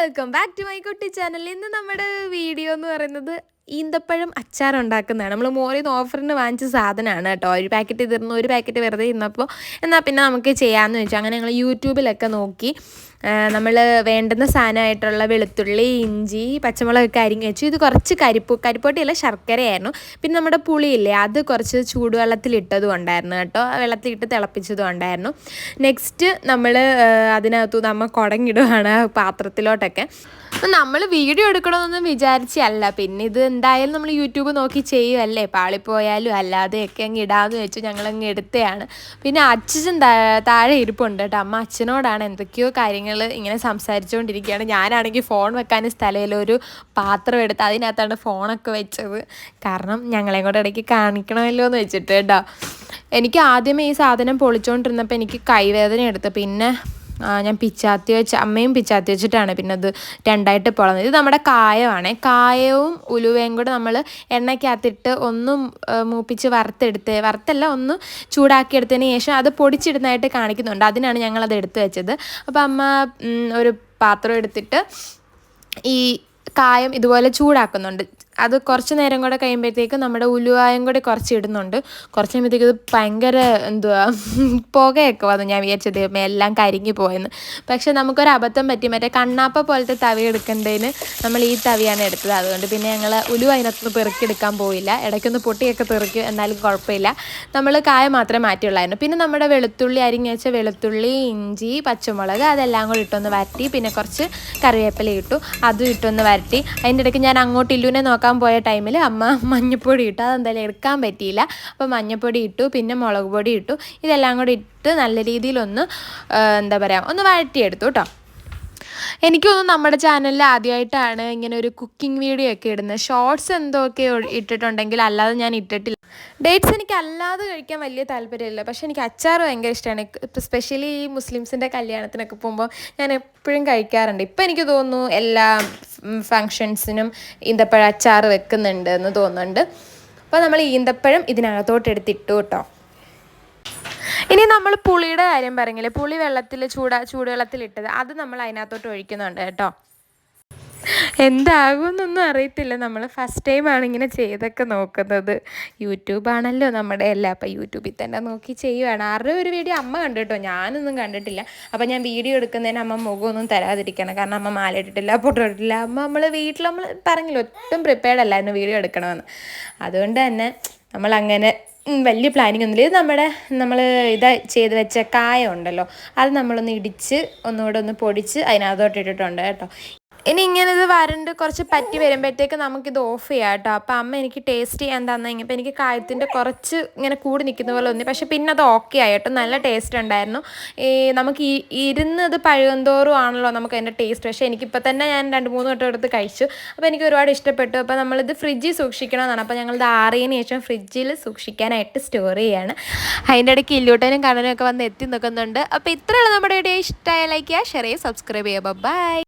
Welcome back to my കുട്ടി channel. ഇന്ന് നമ്മുടെ വീഡിയോ എന്ന് പറയുന്നത് ഈന്തപ്പഴം അച്ചാർ ഉണ്ടാക്കുന്നതാണ്. നമ്മൾ മോറിൽ നിന്ന് ഓഫറിന് വാങ്ങിച്ച സാധനമാണ് കേട്ടോ. ഒരു പാക്കറ്റ് തീർന്നു, ഒരു പാക്കറ്റ് വെറുതെ ഇരുന്നപ്പോൾ എന്നാൽ പിന്നെ നമുക്ക് ചെയ്യാമെന്ന് വെച്ചു. അങ്ങനെ ഞങ്ങൾ യൂട്യൂബിലൊക്കെ നോക്കി നമ്മൾ വേണ്ടുന്ന സാധനമായിട്ടുള്ള വെളുത്തുള്ളി, ഇഞ്ചി, പച്ചമുളകൊക്കെ അരിഞ്ഞ് വെച്ചു. ഇത് കുറച്ച് കരിപ്പോട്ടിയല്ല ശർക്കരയായിരുന്നു. പിന്നെ നമ്മുടെ പുളിയില്ലേ, അത് കുറച്ച് ചൂടുവെള്ളത്തിലിട്ടതും ഉണ്ടായിരുന്നു കേട്ടോ. വെള്ളത്തിലിട്ട് തിളപ്പിച്ചതും ഉണ്ടായിരുന്നു. നെക്സ്റ്റ് നമ്മൾ അതിനകത്തു നമ്മൾ കുടങ്ങിടുകയാണ് പാത്രത്തിലോട്ടൊക്കെ. അപ്പം നമ്മൾ വീഡിയോ എടുക്കണമെന്നൊന്നും വിചാരിച്ചല്ല. പിന്നെ ഇത് എന്തായാലും നമ്മൾ യൂട്യൂബ് നോക്കി ചെയ്യുമല്ലേ, പാളിപ്പോയാലും അല്ലാതെയൊക്കെ അങ്ങ് ഇടാമെന്ന് വെച്ചു ഞങ്ങളങ്ങ് എടുത്തതാണ്. പിന്നെ അച്ഛൻ താഴെ ഇരിപ്പുണ്ട് കേട്ടോ. അമ്മ അച്ഛനോടാണ് എന്തൊക്കെയോ കാര്യങ്ങൾ ഇങ്ങനെ സംസാരിച്ചുകൊണ്ടിരിക്കുകയാണ്. ഞാനാണെങ്കിൽ ഫോൺ വെക്കാൻ സ്ഥലമില്ല, ഒരു പാത്രം എടുത്ത് അതിനകത്താണ് ഫോണൊക്കെ വെച്ചത്. കാരണം ഞങ്ങളെയും കൂടെ ഇടയ്ക്ക് കാണിക്കണമല്ലോ എന്ന് വെച്ചിട്ട് കേട്ടോ. എനിക്ക് ആദ്യമേ ഈ സാധനം പൊളിച്ചുകൊണ്ടിരുന്നപ്പോൾ എനിക്ക് കൈവേദന എടുത്തു. പിന്നെ ഞാൻ അമ്മയും പിച്ചാത്തി വെച്ചിട്ടാണ് പിന്നെ അത് രണ്ടായിട്ട് പൊളന്നത്. ഇത് നമ്മുടെ കായമാണ്. കായവും ഉലുവയും കൂടെ നമ്മൾ എണ്ണയ്ക്കകത്തിട്ട് ഒന്നും മൂപ്പിച്ച് വറുത്തല്ല, ഒന്ന് ചൂടാക്കിയെടുത്തതിന് ശേഷം അത് പൊടിച്ചിടുന്നതായിട്ട് കാണിക്കുന്നുണ്ട്. അതിനാണ് ഞങ്ങളത് എടുത്തു വെച്ചത്. അപ്പോൾ അമ്മ ഒരു പാത്രം എടുത്തിട്ട് ഈ കായം ഇതുപോലെ ചൂടാക്കുന്നുണ്ട്. അത് കുറച്ച് നേരം കൂടെ കഴിയുമ്പോഴത്തേക്ക് നമ്മുടെ ഉലുവായും കൂടി കുറച്ച് ഇടുന്നുണ്ട്. കുറച്ച് കഴിയുമ്പോഴത്തേക്ക് ഇത് ഭയങ്കര പുകയൊക്കെ വന്നു. ഞാൻ വിചാരിച്ചത് എല്ലാം കരിഞ്ഞു പോയെന്ന്. പക്ഷെ നമുക്കൊരു അബദ്ധം പറ്റി. മറ്റേ കണ്ണാപ്പ പോലത്തെ തവി എടുക്കേണ്ടതിന് നമ്മൾ ഈ തവിയാണ് എടുത്തത്. അതുകൊണ്ട് പിന്നെ ഞങ്ങൾ ഉലുവ അതിനകത്തുനിന്ന് പെറുക്കിയെടുക്കാൻ പോയില്ല. ഇടയ്ക്കൊന്ന് പൊട്ടിയൊക്കെ പെറുക്കി, എന്നാലും കുഴപ്പമില്ല. നമ്മൾ കായ മാത്രമേ മാറ്റിയുള്ളായിരുന്നു. പിന്നെ നമ്മുടെ വെളുത്തുള്ളി അരിഞ്ഞ് വെച്ച വെളുത്തുള്ളി, ഇഞ്ചി, പച്ചമുളക് അതെല്ലാം കൂടി ഇട്ടൊന്ന് വരട്ടി, പിന്നെ കുറച്ച് കറിവേപ്പില ഇട്ടു, അതും ഇട്ടൊന്ന് വരട്ടി. അതിൻ്റെ ഇടയ്ക്ക് ഞാൻ അങ്ങോട്ട് ഇല്ലുവിനെ നോക്കാൻ പോയ ടൈമിൽ അമ്മ മഞ്ഞൾപ്പൊടി ഇട്ടു. അതെന്തായാലും എടുക്കാൻ പറ്റിയില്ല. അപ്പോൾ മഞ്ഞൾപ്പൊടി ഇട്ടു, പിന്നെ മുളക് പൊടി ഇട്ടു. ഇതെല്ലാം കൂടി ഇട്ട് നല്ല രീതിയിലൊന്ന് ഒന്ന് വഴറ്റിയെടുത്തു കേട്ടോ. എനിക്ക് തോന്നുന്നു നമ്മുടെ ചാനലിൽ ആദ്യമായിട്ടാണ് ഇങ്ങനെ ഒരു കുക്കിംഗ് വീഡിയോ ഒക്കെ ഇടുന്നത്. ഷോർട്സ് എന്തൊക്കെ ഇട്ടിട്ടുണ്ടെങ്കിൽ അല്ലാതെ ഞാൻ ഇട്ടിട്ടില്ല. ഡേറ്റ്സ് എനിക്ക് അല്ലാതെ കഴിക്കാൻ വലിയ താല്പര്യമില്ല. പക്ഷേ എനിക്ക് അച്ചാർ ഭയങ്കര ഇഷ്ടമാണ്. ഇപ്പോൾ സ്പെഷ്യലി ഈ മുസ്ലിംസിൻ്റെ കല്യാണത്തിനൊക്കെ പോകുമ്പോൾ ഞാൻ എപ്പോഴും കഴിക്കാറുണ്ട്. ഇപ്പം എനിക്ക് തോന്നുന്നു എല്ലാ ഫങ്ഷൻസിനും ഈന്തപ്പഴം അച്ചാർ വെക്കുന്നുണ്ട് എന്ന് തോന്നുന്നുണ്ട്. അപ്പോൾ നമ്മൾ ഈന്തപ്പഴം ഇതിനകത്തോട്ട് എടുത്തിട്ടു കേട്ടോ. ഇനി നമ്മൾ പുളിയുടെ കാര്യം പറഞ്ഞില്ലേ, പുളി ചൂടുവെള്ളത്തിലിട്ടത് അത് നമ്മൾ അതിനകത്തോട്ട് ഒഴിക്കുന്നുണ്ട് കേട്ടോ. എന്താകുമെന്നൊന്നും അറിയത്തില്ല. നമ്മൾ ഫസ്റ്റ് ടൈമാണ് ഇങ്ങനെ ചെയ്തൊക്കെ നോക്കുന്നത്. യൂട്യൂബാണല്ലോ നമ്മുടെ എല്ലാം. അപ്പം യൂട്യൂബിൽ തന്നെ നോക്കി ചെയ്യുവാണ്. ആരുടെ ഒരു വീഡിയോ അമ്മ കണ്ടു കേട്ടോ, ഞാനൊന്നും കണ്ടിട്ടില്ല. അപ്പം ഞാൻ വീഡിയോ എടുക്കുന്നതിന് അമ്മ മുഖമൊന്നും തരാതിരിക്കണം. കാരണം അമ്മ മാല ഇട്ടിട്ടില്ല, പൊട്ടോ ഇട്ടിട്ടില്ല. നമ്മൾ വീട്ടിൽ പറഞ്ഞില്ല, ഒട്ടും പ്രിപ്പയർഡ് അല്ലായിരുന്നു വീഡിയോ എടുക്കണമെന്ന്. അതുകൊണ്ട് തന്നെ നമ്മളങ്ങനെ വലിയ പ്ലാനിങ് ഒന്നുമില്ല. ഇത് നമ്മൾ ചെയ്ത് വെച്ച കായ ഉണ്ടല്ലോ, അത് നമ്മളൊന്ന് ഇടിച്ച് ഒന്നുകൂടെ ഒന്ന് പൊടിച്ച് അതിനകത്തോട്ട് ഇട്ടിട്ടുണ്ട് കേട്ടോ. ഇനി ഇങ്ങനെ ഇത് വരണ്ട് കുറച്ച് പറ്റി വരുമ്പോഴത്തേക്ക് നമുക്കിത് ഓഫ് ചെയ്യാം കേട്ടോ. അപ്പോൾ അമ്മ എനിക്ക് ടേസ്റ്റ് ചെയ്യാൻ തന്നെങ്കിൽ എനിക്ക് കായത്തിൻ്റെ കുറച്ച് ഇങ്ങനെ കൂടി നിൽക്കുന്ന പോലെ തോന്നി. പക്ഷേ പിന്നെ അത് ഓക്കെ ആയി കേട്ടോ, നല്ല ടേസ്റ്റ് ഉണ്ടായിരുന്നു. നമുക്ക് ഇരുന്നത് പഴുകന്തോറും ആണല്ലോ നമുക്ക് അതിൻ്റെ ടേസ്റ്റ്. പക്ഷേ എനിക്കിപ്പോൾ തന്നെ ഞാൻ 2-3 വട്ടം എടുത്ത് കഴിച്ചു. അപ്പോൾ എനിക്ക് ഒരുപാട് ഇഷ്ടപ്പെട്ടു. അപ്പോൾ നമ്മളിത് ഫ്രിഡ്ജിൽ സൂക്ഷിക്കണമെന്നാണ്. അപ്പോൾ ഞങ്ങളിത് ആറിയതിന് ശേഷം ഫ്രിഡ്ജിൽ സൂക്ഷിക്കാനായിട്ട് സ്റ്റോർ ചെയ്യാണ്. അതിൻ്റെ ഇടയ്ക്ക് ഇല്ലൂട്ടനും കണ്ണനും ഒക്കെ വന്ന് എത്തി നിൽക്കുന്നുണ്ട്. അപ്പോൾ ഇത്രയുള്ള നമ്മുടെ വീഡിയോ ഇഷ്ടമായ ലൈക്ക് ചെയ്യുക, ഷെയർ ചെയ്യുക, സബ്സ്ക്രൈബ് ചെയ്യുക. ബൈ.